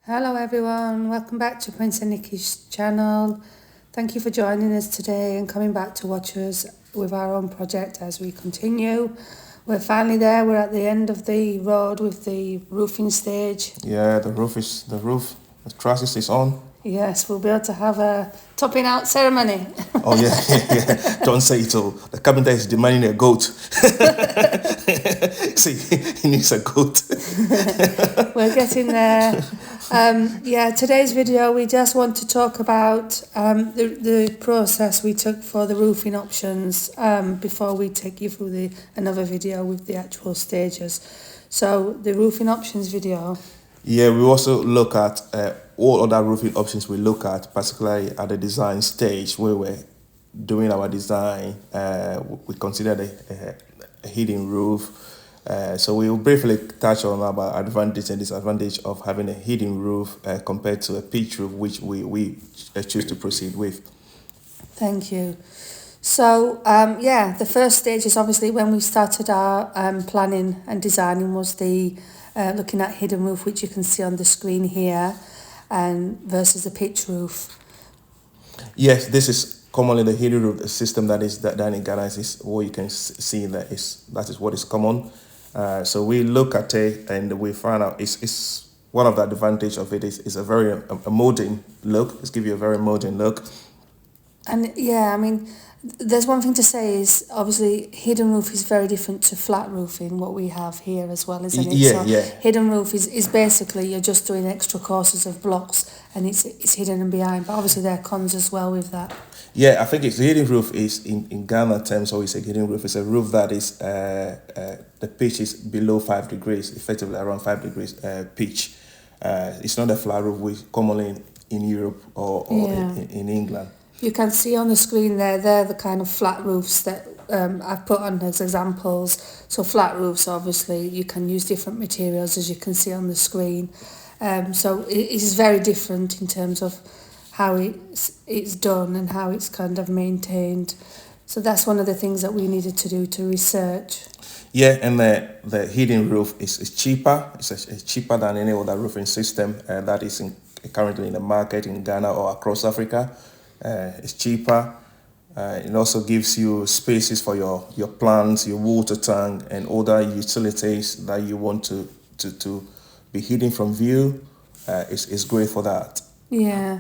Hello everyone, welcome back to Prince Nikki's channel. Thank you for joining us today and coming back to watch us with our own project as we continue. We're finally there, we're at the end of the road with the roofing stage. Yeah, the roof, the trusses is on. Yes, we'll be able to have a topping out ceremony. Oh yeah. Don't say it all. The carpenter is demanding a goat. See, he needs a goat. We're getting there. Today's video, we just want to talk about the process we took for the roofing options before we take you through another video with the actual stages. So the roofing options video. Yeah, we also look at all other roofing options we look at, particularly at the design stage where we're doing our design. We consider a hidden roof. So we will briefly touch on about advantage and disadvantage of having a hidden roof compared to a pitch roof, which we choose to proceed with. Thank you. So, the first stage is obviously when we started our planning and designing was the looking at hidden roof, which you can see on the screen here, and versus the pitch roof. Yes, this is commonly the hidden roof system that in Ghana is what you can see that is what is common. So we look at it and we find out it's one of the advantage of it is a very a modern look. It's give you a very modern look. And yeah, I mean, there's one thing to say is obviously hidden roof is very different to flat roofing, what we have here as well, isn't it? Yeah, so yeah. Hidden roof is basically you're just doing extra courses of blocks and it's hidden and behind, but obviously there are cons as well with that. Yeah, I think the hidden roof is in Ghana terms always a hidden roof. It's a roof that is the pitch is below 5 degrees, effectively around 5 degrees pitch. It's not a flat roof we commonly in Europe or in England. You can see on the screen there, they're the kind of flat roofs that I've put on as examples. So flat roofs, obviously, you can use different materials as you can see on the screen. So it is very different in terms of how it's done and how it's kind of maintained. So that's one of the things that we needed to do to research. Yeah, and the hidden roof is cheaper. It's cheaper than any other roofing system that is currently in the market in Ghana or across Africa. It's cheaper. It also gives you spaces for your plants, your water tank, and other utilities that you want to be hidden from view. It's great for that. Yeah.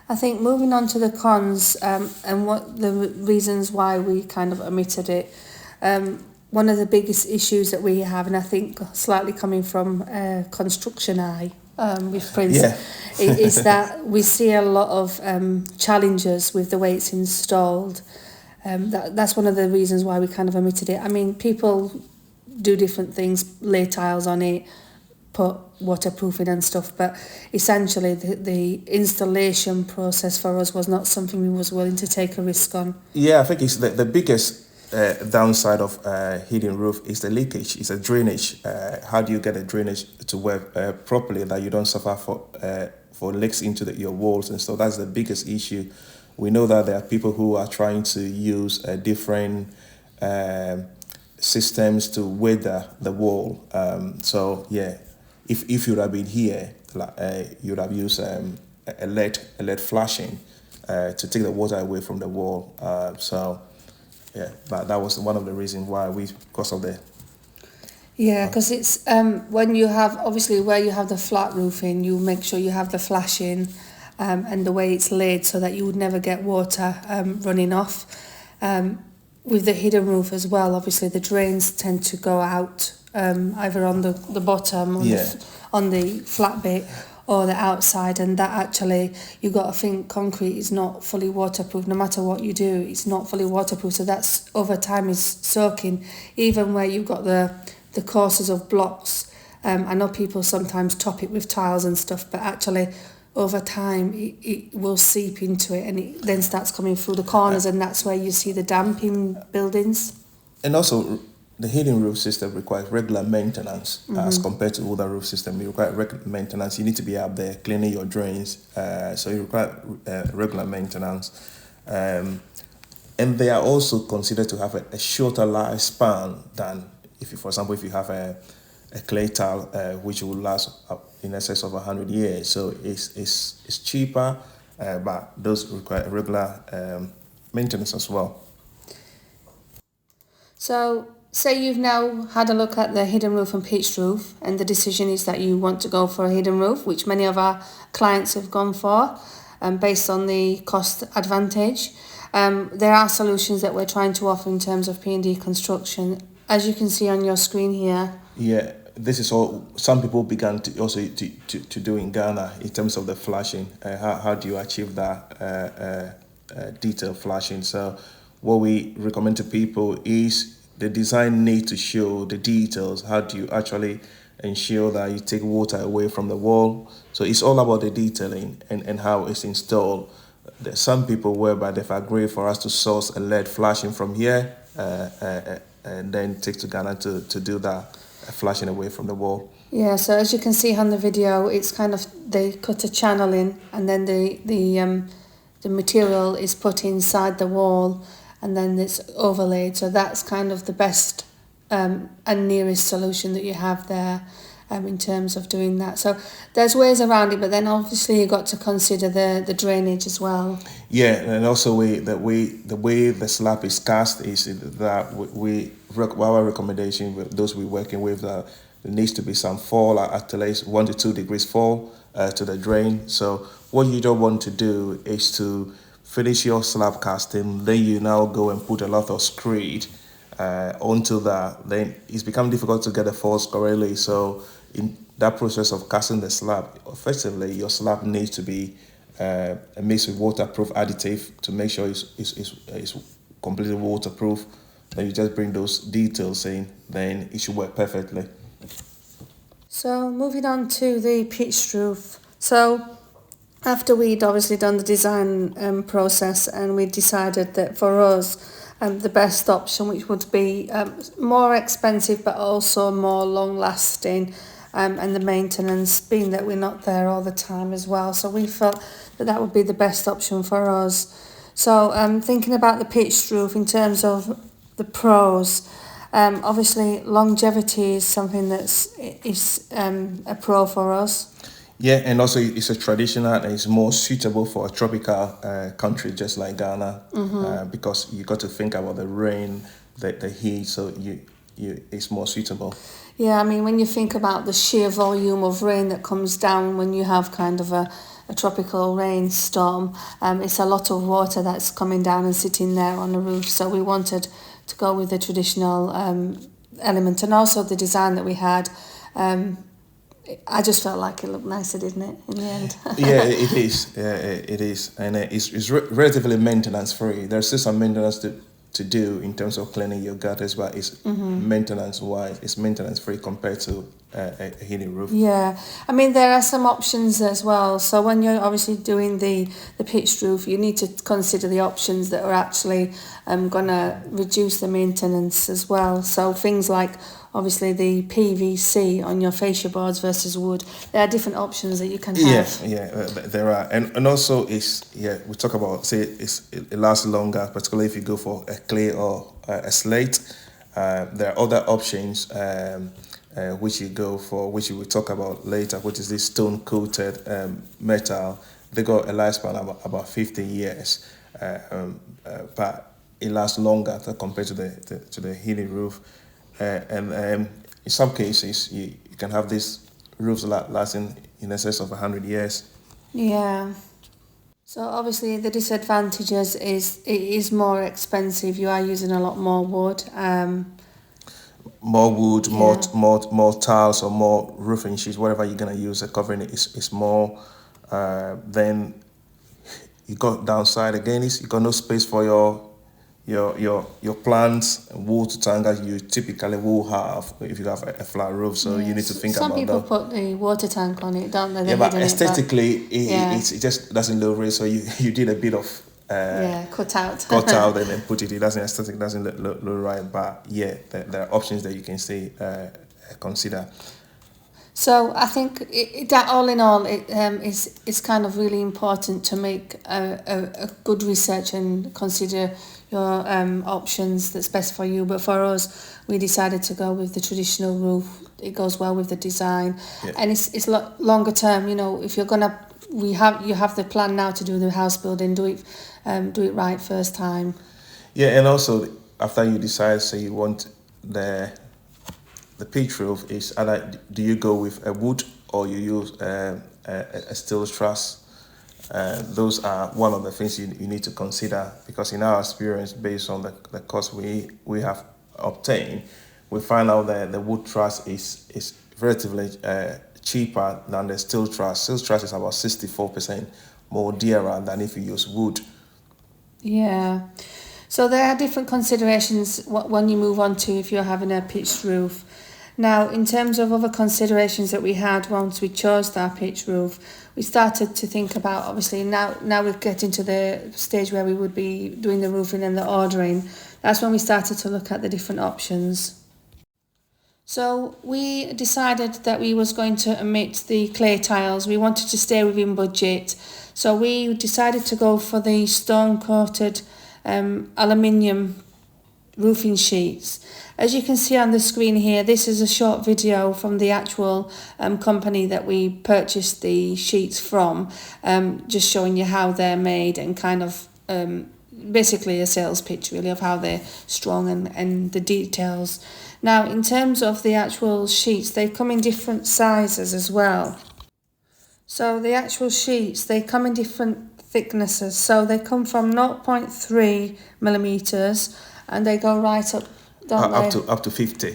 I think moving on to the cons and what the reasons why we kind of omitted it. One of the biggest issues that we have, and I think slightly coming from construction eye with Prince, is that we see a lot of challenges with the way it's installed. That's one of the reasons why we kind of omitted it. I mean, people do different things, lay tiles on it, put waterproofing and stuff, but essentially the installation process for us was not something we was willing to take a risk on. Yeah, I think it's the biggest downside of hidden roof is the leakage. It's a drainage. How do you get a drainage to work properly that you don't suffer for leaks into your walls? And so that's the biggest issue. We know that there are people who are trying to use different systems to weather the wall. So yeah, if you would have been here, you would have used a LED flashing to take the water away from the wall. Yeah, but that was one of the reasons why because of the... Yeah, because it's when you have, obviously where you have the flat roofing, you make sure you have the flashing and the way it's laid so that you would never get water running off. With the hidden roof as well, obviously the drains tend to go out either on the bottom, on the flat bit, or the outside, and that actually, you've got to think concrete is not fully waterproof. No matter what you do, it's not fully waterproof, so that's over time is soaking. Even where you've got the courses of blocks, I know people sometimes top it with tiles and stuff, but actually over time it will seep into it and it then starts coming through the corners, and that's where you see the damp in buildings. And also the hidden roof system requires regular maintenance as compared to other roof systems. You require regular maintenance. You need to be out there cleaning your drains. So you require regular maintenance. And they are also considered to have a shorter lifespan than, for example, if you have a clay tile, which will last in excess of 100 years. So it's cheaper, but those require regular maintenance as well. So, say you've now had a look at the hidden roof and pitched roof, and the decision is that you want to go for a hidden roof, which many of our clients have gone for, based on the cost advantage. There are solutions that we're trying to offer in terms of P&D construction. As you can see on your screen here. Yeah, this is all some people began to also to do in Ghana in terms of the flashing. How do you achieve that detailed flashing? So what we recommend to people is the design need to show the details. How do you actually ensure that you take water away from the wall? So it's all about the detailing and how it's installed. There's some people whereby they've agreed for us to source a LED flashing from here and then take to Ghana to do that flashing away from the wall. Yeah, so as you can see on the video, it's kind of, they cut a channel in, and then the material is put inside the wall, and then it's overlaid. So that's kind of the best and nearest solution that you have there in terms of doing that. So there's ways around it, but then obviously you've got to consider the drainage as well. Yeah, and also the way the slab is cast is that our recommendation with those we're working with, there needs to be some fall at least 1 to 2 degrees fall to the drain. So what you don't want to do is to finish your slab casting, then you now go and put a lot of screed onto that. Then it's become difficult to get the falls correctly. So in that process of casting the slab, effectively your slab needs to be mixed with waterproof additive to make sure it's completely waterproof. Then you just bring those details in, then it should work perfectly. So moving on to the pitched roof. So after we'd obviously done the design process, and we decided that for us the best option, which would be more expensive but also more long lasting, and the maintenance being that we're not there all the time as well. So we felt that would be the best option for us. So thinking about the pitched roof in terms of the pros, obviously longevity is something that's a pro for us. Yeah, and also it's a traditional and it's more suitable for a tropical country just like Ghana, because you got to think about the rain, the heat, so it's more suitable. Yeah, I mean, when you think about the sheer volume of rain that comes down when you have kind of a tropical rainstorm, it's a lot of water that's coming down and sitting there on the roof. So we wanted to go with the traditional element, and also the design that we had. I just felt like it looked nicer, didn't it, in the end? Yeah, it is. Yeah, it is, and it's relatively maintenance free. There's still some maintenance to do in terms of cleaning your gutters, but it's maintenance wise, it's maintenance free compared to a hidden roof. Yeah, I mean, there are some options as well. So when you're obviously doing the pitched roof, you need to consider the options that are actually going to reduce the maintenance as well. So things like obviously the PVC on your fascia boards versus wood. There are different options that you can have. Yeah, there are, and also we talk about it lasts longer, particularly if you go for a clay or a slate. There are other options which you go for, which we will talk about later, which is this stone coated metal. They got a lifespan about 50 years, but it lasts longer compared to the hidden roof. And in some cases, you can have these roofs lasting in excess of 100 years. Yeah. So obviously the disadvantages is it is more expensive. You are using a lot more wood. More wood, more tiles or more roofing sheets, whatever you're gonna use. The covering is more. Then you got downside again is you got no space for your plants and water tank as you typically will have if you have a flat roof. So you need to think about that. Some people put the water tank on it, don't they? Yeah, but aesthetically, it just doesn't look right. So you did a bit of cut out and then put it. It doesn't aesthetic, doesn't look right. But yeah, there are options that you can say consider. So I think that all in all, it is kind of really important to make a good research and consider your options that's best for you. But for us, we decided to go with the traditional roof it goes well with the design. Yeah. And it's longer term, you know, if you're gonna, you have the plan now to do the house building, do it right first time. Yeah, and also after you decide, say you want the pitch roof, is either do you go with a wood or you use a steel truss. Those are one of the things you need to consider, because in our experience, based on the cost we have obtained, we find out that the wood truss is relatively cheaper than the steel truss. Steel truss is about 64% more dearer than if you use wood. Yeah. So there are different considerations when you move on to if you're having a pitched roof. Now, in terms of other considerations that we had once we chose our pitched roof, we started to think about, obviously, now we're getting to the stage where we would be doing the roofing and the ordering. That's when we started to look at the different options. So we decided that we was going to omit the clay tiles. We wanted to stay within budget. So we decided to go for the stone-coated aluminium roofing sheets. As you can see on the screen here, this is a short video from the actual company that we purchased the sheets from, just showing you how they're made and kind of basically a sales pitch really of how they're strong and the details. Now, in terms of the actual sheets, they come in different sizes as well. So the actual sheets, they come in different thicknesses. So they come from 0.3 millimeters and they go right up, up to 50.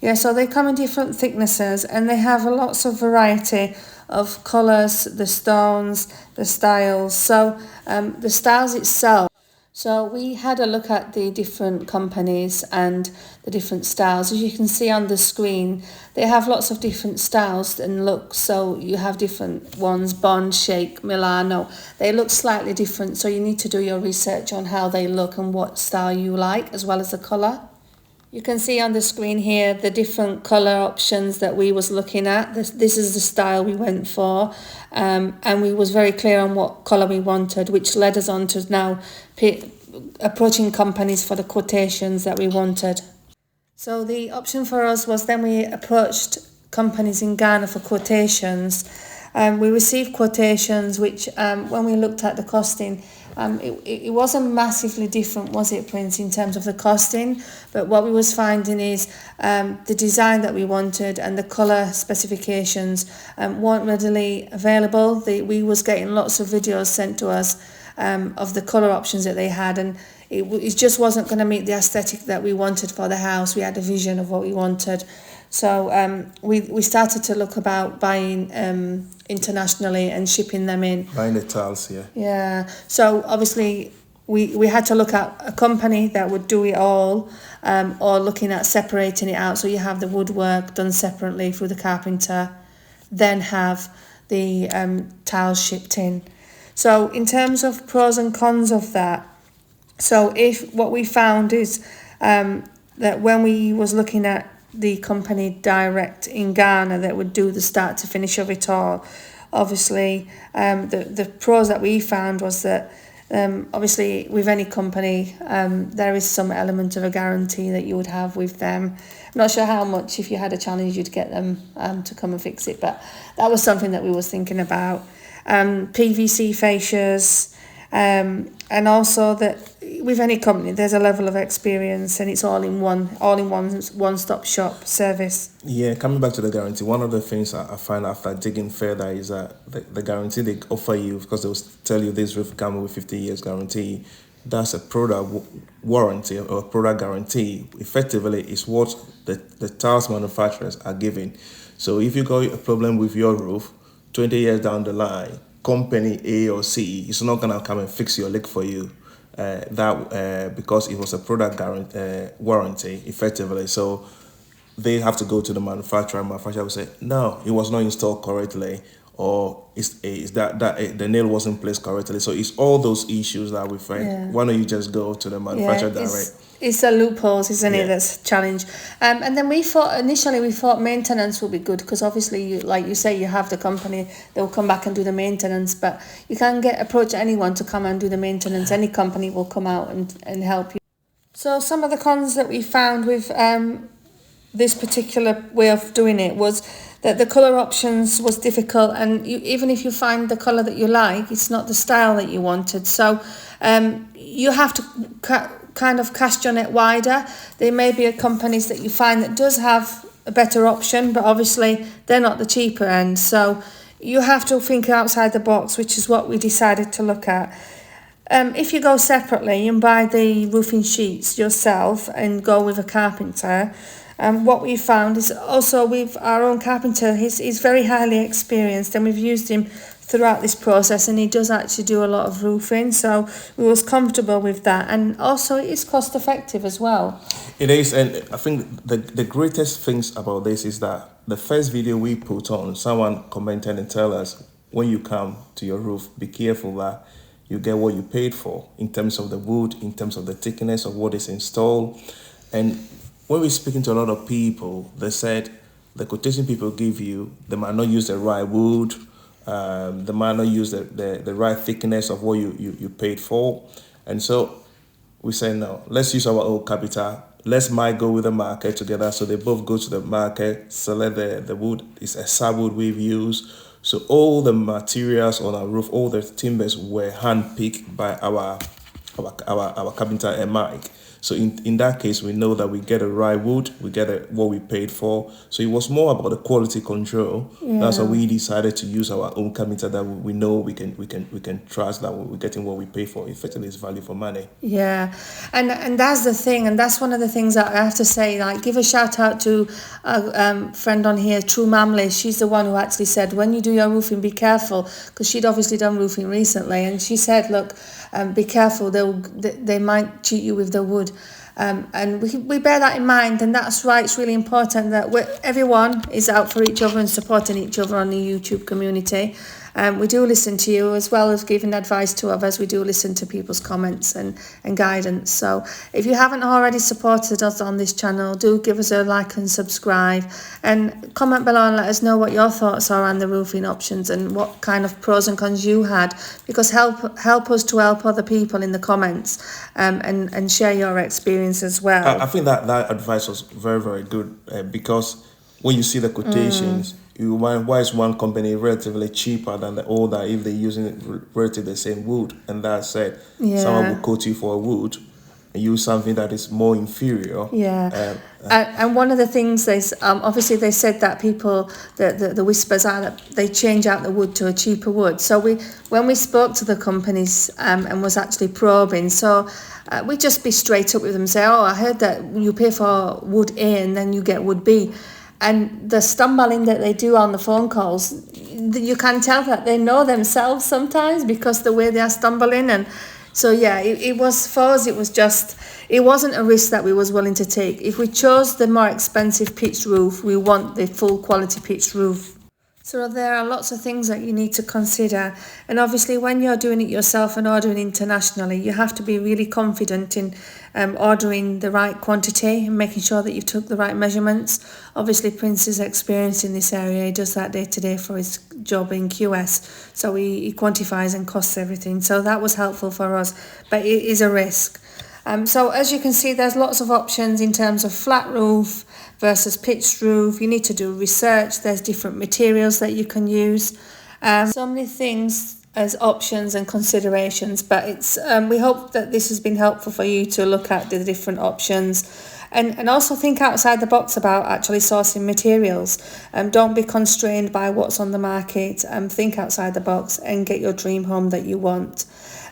Yeah, so they come in different thicknesses and they have lots of variety of colours, the stones, the styles. So the styles itself. So we had a look at the different companies and the different styles. As you can see on the screen, they have lots of different styles and looks. So you have different ones, Bond, Shake, Milano. They look slightly different, so you need to do your research on how they look and what style you like, as well as the colour. You can see on the screen here the different colour options that we was looking at. This is the style we went for, and we was very clear on what colour we wanted, which led us on to now approaching companies for the quotations that we wanted. So the option for us was then we approached companies in Ghana for quotations. We received quotations which, when we looked at the costing, it wasn't massively different, was it, Prince, in terms of the costing? But what we was finding is the design that we wanted and the colour specifications weren't readily available. We was getting lots of videos sent to us of the colour options that they had, and it just wasn't going to meet the aesthetic that we wanted for the house. We had a vision of what we wanted. So we started to look about buying internationally and shipping them in. Buying the tiles, yeah. Yeah. So obviously we had to look at a company that would do it all, or looking at separating it out. So you have the woodwork done separately through the carpenter, then have the tiles shipped in. So in terms of pros and cons of that, so if what we found is that when we was looking at the company direct in Ghana that would do the start to finish of it all, obviously the pros that we found was that obviously with any company there is some element of a guarantee that you would have with them. I'm not sure how much, if you had a challenge, you'd get them to come and fix it, but that was something that we was thinking about. PVC fascias, and also that with any company there's a level of experience and it's all in one-stop shop service. Yeah, coming back to the guarantee, one of the things I find after digging further is that the guarantee they offer you, because they will tell you this roof comes with 50 years guarantee, that's a product warranty or product guarantee. Effectively, is what the tiles manufacturers are giving. So if you got a problem with your roof 20 years down the line, company A or C is not going to come and fix your leak for you. Because it was a product warranty, effectively. So they have to go to the manufacturer. Manufacturer will say, no, it was not installed correctly, or is that the nail wasn't placed correctly. So it's all those issues that we find. Yeah. Why don't you just go to the manufacturer direct? It's a loopholes, isn't it? That's a challenge. And then we thought maintenance would be good, because obviously, like you say, you have the company, they'll come back and do the maintenance, but you can't approach anyone to come and do the maintenance. Any company will come out and help you. So some of the cons that we found with this particular way of doing it was that the colour options was difficult, and even if you find the colour that you like, it's not the style that you wanted. So you have to kind of cast your net wider. There may be companies that you find that does have a better option, but obviously they're not the cheaper end. So you have to think outside the box, which is what we decided to look at. If you go separately and buy the roofing sheets yourself and go with a carpenter, what we found is also with our own carpenter, he's very highly experienced, and we've used him throughout this process, and he does actually do a lot of roofing, so we was comfortable with that, and also it is cost effective as well. It is, and I think the greatest things about this is that the first video we put on, someone commented and tell us, when you come to your roof, be careful that you get what you paid for in terms of the wood, in terms of the thickness of what is installed. And when we're speaking to a lot of people, they said the quotation people give you, they might not use the right wood, they might not use the right thickness of what you paid for. And so we say, no, let's use our own capital. Let's might go with the market together. So they both go to the market, select the wood. It's a sabwood we've used. So all the materials on our roof, all the timbers were hand-picked by our carpenter and Mike. So in that case, we know that we get a right wood, we get what we paid for. So it was more about the quality control. Yeah. That's why we decided to use our own carpenter that we know we can trust that we're getting what we pay for. Effectively, it's value for money. Yeah, and that's the thing, and that's one of the things that I have to say. Like, give a shout out to a friend on here, True Mamley. She's the one who actually said, when you do your roofing, be careful, because she'd obviously done roofing recently, and she said, look, be careful, they might cheat you with the wood. And we bear that in mind, and that's why it's really important that everyone is out for each other and supporting each other on the YouTube community. We do listen to you, as well as giving advice to others. We do listen to people's comments and guidance. So if you haven't already supported us on this channel, do give us a like and subscribe, and comment below and let us know what your thoughts are on the roofing options and what kind of pros and cons you had, because help us to help other people in the comments, and share your experience as well. I think that advice was very, very good, because when you see the quotations, you wonder, why is one company relatively cheaper than the other if they're using relatively the same wood? And that said, someone will quote you for a wood and use something that is more inferior. Yeah. And one of the things is, obviously they said that people, the whispers are that they change out the wood to a cheaper wood. So when we spoke to the companies and was actually probing, so we just be straight up with them and say, oh, I heard that you pay for wood A and then you get wood B. And the stumbling that they do on the phone calls, you can tell that they know themselves sometimes, because the way they are stumbling. And so, yeah, it was, for us, it wasn't a risk that we was willing to take. If we chose the more expensive pitched roof, we want the full quality pitched roof. So there are lots of things that you need to consider, and obviously when you're doing it yourself and ordering internationally, you have to be really confident in ordering the right quantity and making sure that you took the right measurements. Obviously Prince is experienced in this area, he does that day to day for his job in QS, so he quantifies and costs everything, so that was helpful for us, but it is a risk. So as you can see, there's lots of options in terms of flat roof versus pitched roof. You need to do research. There's different materials that you can use. So many things as options and considerations, but it's we hope that this has been helpful for you to look at the different options, and also think outside the box about actually sourcing materials. Don't be constrained by what's on the market. Think outside the box and get your dream home that you want.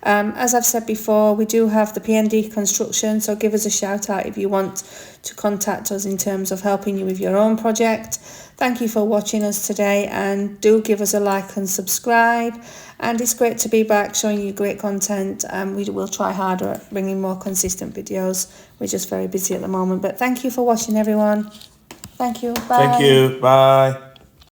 As I've said before, we do have the P&D construction, so give us a shout out if you want to contact us in terms of helping you with your own project. Thank you for watching us today, and do give us a like and subscribe. And it's great to be back showing you great content. We will try harder at bringing more consistent videos. We're just very busy at the moment, but thank you for watching, everyone. Thank you. Bye. Thank you. Bye.